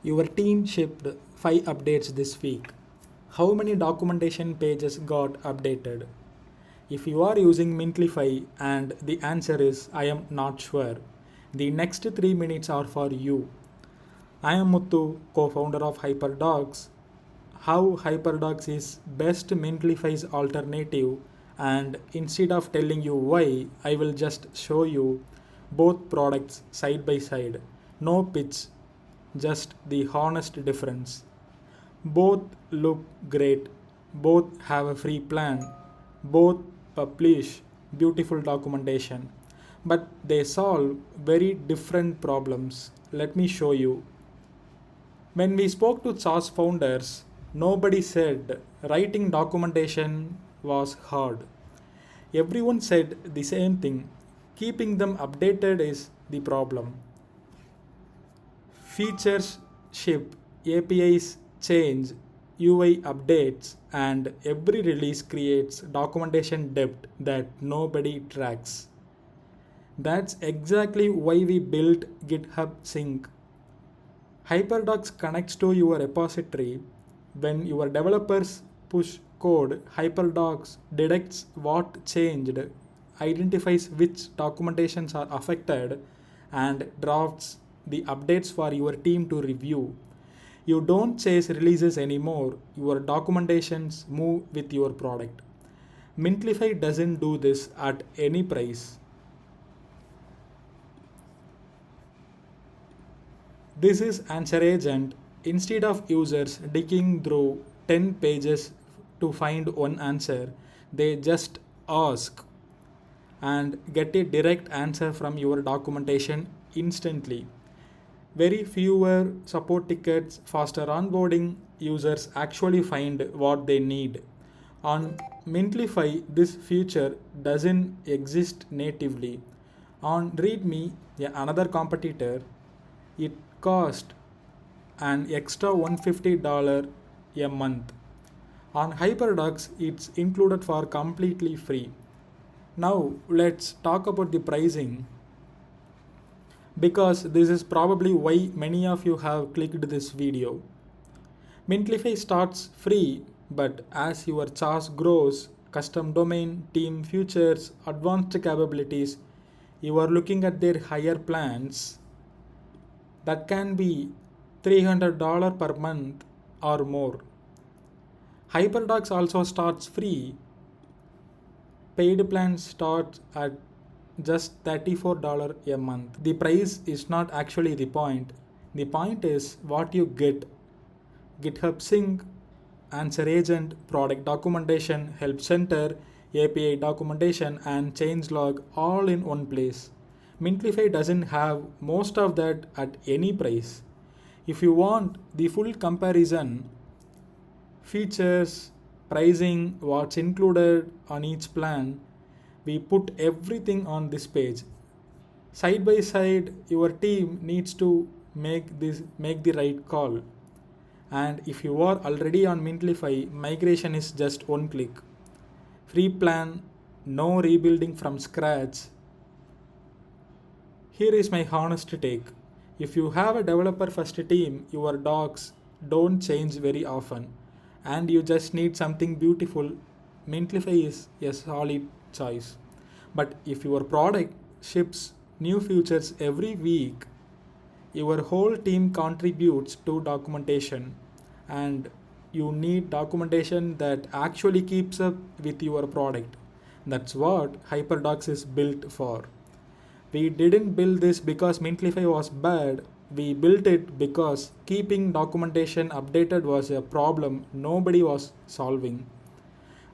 Your team shipped 5 updates this week. How many documentation pages got updated? If you are using Mintlify and the answer is I am not sure, the next 3 minutes are for you. I am Muthu, co-founder of Hyperdocs. How Hyperdocs is best Mintlify's alternative, and instead of telling you why, I will just show you both products side by side. No pitch, just the honest difference. Both look great, both have a free plan, both publish beautiful documentation, but they solve very different problems. Let me show you. When we spoke to SaaS founders, nobody said writing documentation was hard. Everyone said the same thing: keeping them updated is the problem. Features ship, APIs change, UI updates, and every release creates documentation debt that nobody tracks. That's exactly why we built GitHub Sync. Hyperdocs connects to your repository. When your developers push code, Hyperdocs detects what changed, identifies which documentations are affected, and drafts the updates for your team to review. You don't chase releases anymore, your documentations move with your product. Mintlify doesn't do this at any price. This is Answer Agent. Instead of users digging through 10 pages to find one answer, they just ask and get a direct answer from your documentation instantly. Very fewer support tickets, faster onboarding, users actually find what they need. On Mintlify, this feature doesn't exist natively. On README, another competitor, it cost an extra $150 a month. On Hyperdocs, it's included for completely free. Now let's talk about the pricing, because this is probably why many of you have clicked this video. Mintlify starts free, but as your SaaS grows, custom domain, team features, advanced capabilities, you are looking at their higher plans that can be $300 per month or more. Hyperdocs also starts free. Paid plans start at just $34 a month. The price is not actually the point. The point is what you get. GitHub Sync, Answer Agent, product documentation, Help Center, API documentation, and changelog all in one place. Mintlify doesn't have most of that at any price. If you want the full comparison, features, pricing, what's included on each plan, we put everything on this page. Side by side, your team needs to make the right call. And if you are already on Mintlify, migration is just one click. Free plan, no rebuilding from scratch. Here is my honest take. If you have a developer first team, your docs don't change very often, and you just need something beautiful, Mintlify is a solid choice. But if your product ships new features every week, your whole team contributes to documentation, and you need documentation that actually keeps up with your product. That's what Hyperdocs is built for. We didn't build this because Mintlify was bad. We built it because keeping documentation updated was a problem nobody was solving.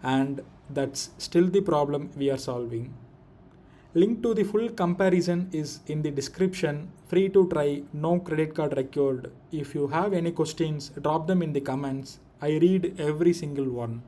And that's still the problem we are solving. Link to the full comparison is in the description. Free to try, no credit card required. If you have any questions, drop them in the comments. I read every single one.